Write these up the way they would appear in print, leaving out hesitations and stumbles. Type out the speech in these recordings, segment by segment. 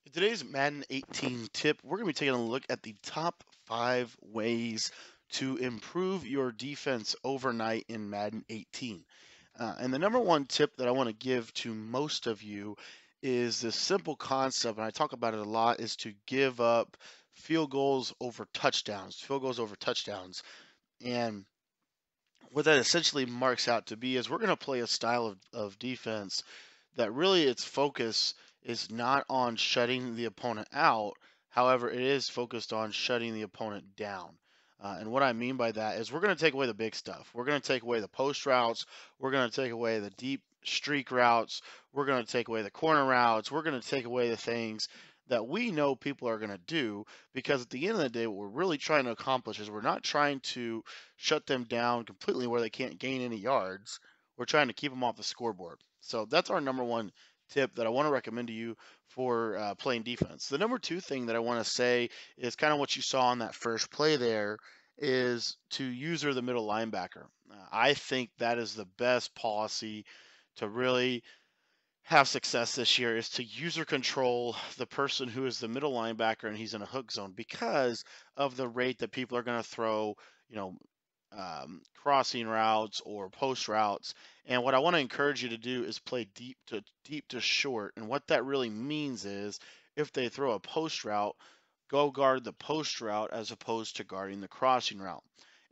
In today's Madden 18 tip, we're going to be taking a look at the top 5 ways to improve your defense overnight in Madden 18. And the number one tip that I want to give to most of you is this simple concept, and I talk about it a lot, is to give up field goals over touchdowns. Field goals over touchdowns. And what that essentially marks out to be is we're going to play a style of defense that really its focus is not on shutting the opponent out. However, it is focused on shutting the opponent down. And what I mean by that is we're going to take away the big stuff. We're going to take away the post routes. We're going to take away the deep streak routes. We're going to take away the corner routes. We're going to take away the things that we know people are going to do, because at the end of the day, what we're really trying to accomplish is we're not trying to shut them down completely where they can't gain any yards. We're trying to keep them off the scoreboard. So that's our number one tip that I want to recommend to you for playing defense. The number two thing that I want to say is kind of what you saw on that first play there, is to user the middle linebacker. I think that is the best policy to really have success this year, is to user control the person who is the middle linebacker and he's in a hook zone, because of the rate that people are going to throw, you know, crossing routes or post routes. And what I want to encourage you to do is play deep to short. And what that really means is if they throw a post route, go guard the post route as opposed to guarding the crossing route.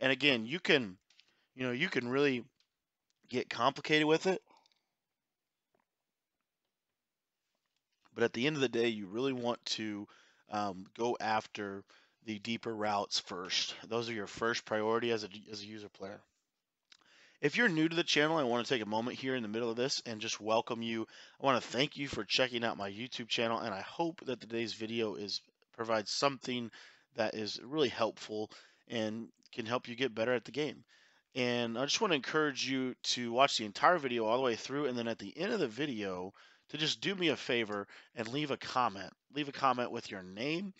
And again, you can really get complicated with it, but at the end of the day, you really want to go after the deeper routes first. Those are your first priority as a user player. If you're new to the channel, I want to take a moment here in the middle of this and just welcome you. I want to thank you for checking out my YouTube channel, and I hope that today's video provides something that is really helpful and can help you get better at the game. And I just want to encourage you to watch the entire video all the way through, and then at the end of the video, to just do me a favor and leave a comment. Leave a comment with your name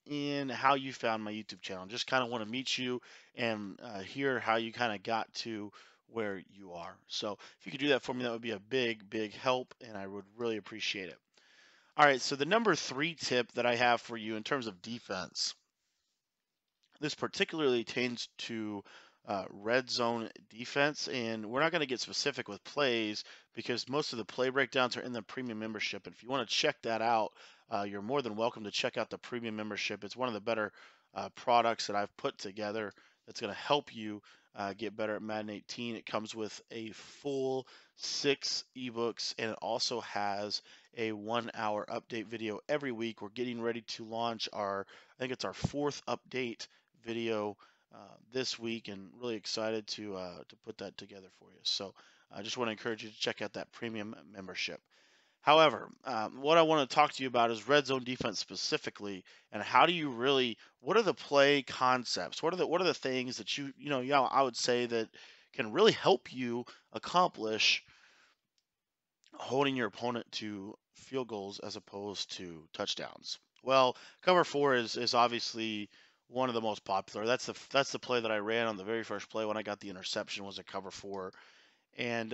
and how you found my YouTube channel. Just kind of want to meet you and hear how you kind of got to where you are. So if you could do that for me, that would be a big help, and I would really appreciate it. All right, so the number 3 tip that I have for you in terms of defense, this particularly tends to red zone defense, and we're not going to get specific with plays because most of the play breakdowns are in the premium membership. And if you want to check that out, you're more than welcome to check out the premium membership. It's one of the better products that I've put together that's going to help you get better at Madden 18. It comes with a full 6 ebooks, and it also has a 1-hour update video every week. We're getting ready to launch I think it's our 4th update video this week, and really excited to put that together for you. So I just want to encourage you to check out that premium membership. However, what I want to talk to you about is red zone defense specifically, and how do you really? What are the play concepts? What are the things that I would say that can really help you accomplish holding your opponent to field goals as opposed to touchdowns? Well, cover four is obviously one of the most popular. That's the play that I ran on the very first play when I got the interception, was a cover four, and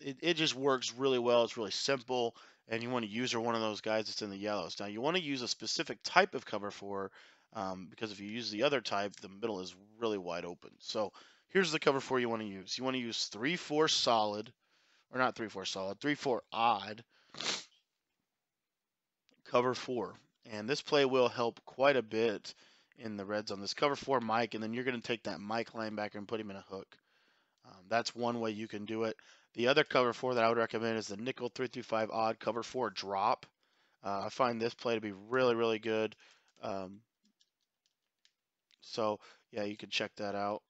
it just works really well. It's really simple, and you want to use one of those guys that's in the yellows. Now you want to use a specific type of cover four, because if you use the other type, the middle is really wide open. So here's the cover four you want to use. You want to use 3-4 solid, or not 3-4 solid, 3-4 odd cover four. And this play will help quite a bit in the red zone. This cover four Mike, and then you're going to take that Mike linebacker and put him in a hook. That's one way you can do it. The other cover four that I would recommend is the nickel 3-5 odd cover four drop. I find this play to be really good. So yeah, you can check that out.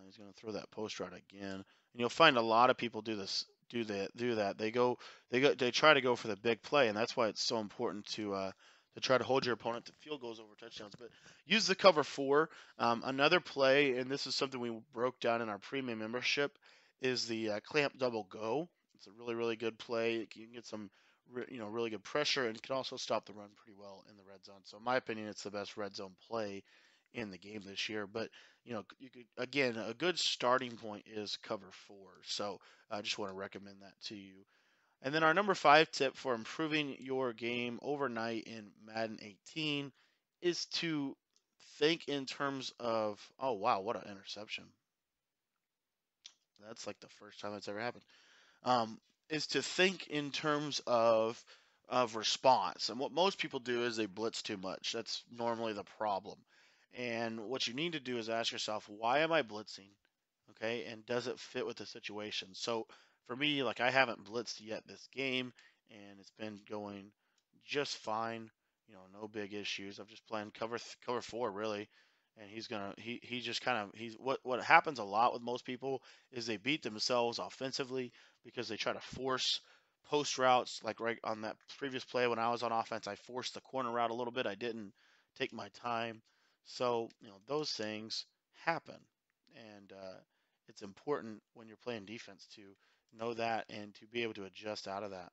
He's going to throw that post route again, and you'll find a lot of people do this. Do that. They try to go for the big play, and that's why it's so important to try to hold your opponent to field goals over touchdowns. But use the cover four. Another play, and this is something we broke down in our premium membership, is the clamp double go. It's a really good play. You can get some really good pressure, and can also stop the run pretty well in the red zone. So in my opinion, it's the best red zone play in the game this year. But you could, again, a good starting point is cover four. So I just want to recommend that to you. And then our number 5 tip for improving your game overnight in Madden 18 is to think in terms of, oh wow, what an interception. That's like the first time that's ever happened. um, is to think in terms of response. And what most people do is they blitz too much. That's normally the problem. And what you need to do is ask yourself, why am I blitzing? Okay, and does it fit with the situation? So for me, like I haven't blitzed yet this game, and it's been going just fine. You know, no big issues. I'm just playing cover 4 really, and he just kind of he's what happens a lot with most people is they beat themselves offensively because they try to force post routes. Like right on that previous play when I was on offense, I forced the corner route a little bit. I didn't take my time, so you know those things happen, and it's important when you're playing defense to know that and to be able to adjust out of that.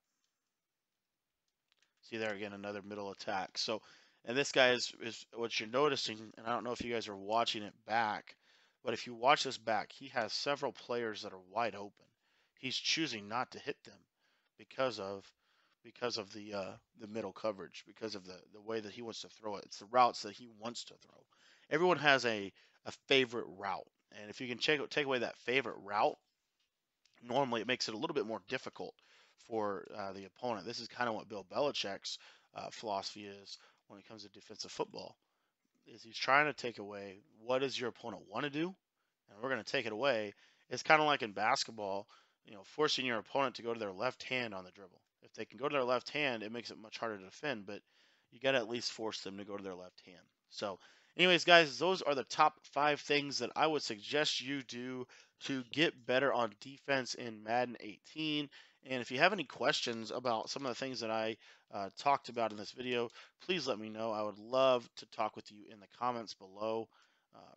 See there again, another middle attack. So, and this guy is what you're noticing, and I don't know if you guys are watching it back, but if you watch this back, he has several players that are wide open. He's choosing not to hit them because of the middle coverage, because of the way that he wants to throw it. It's the routes that he wants to throw. Everyone has a favorite route, and if you can take away that favorite route, normally it makes it a little bit more difficult for the opponent. This is kind of what Bill Belichick's philosophy is when it comes to defensive football. Is he's trying to take away what does your opponent want to do, and we're going to take it away. It's kind of like in basketball, you know, forcing your opponent to go to their left hand on the dribble. If they can go to their left hand, it makes it much harder to defend, but you got to at least force them to go to their left hand. So, anyways, guys, those are the top 5 things that I would suggest you do to get better on defense in Madden 18. And if you have any questions about some of the things that I talked about in this video, please let me know. I would love to talk with you in the comments below.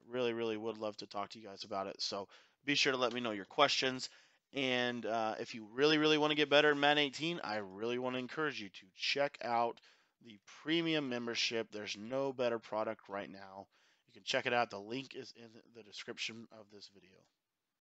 Really, really would love to talk to you guys about it. So be sure to let me know your questions. And if you really, really want to get better in Madden 18, I really want to encourage you to check out the premium membership. There's no better product right now. You can check it out. The link is in the description of this video.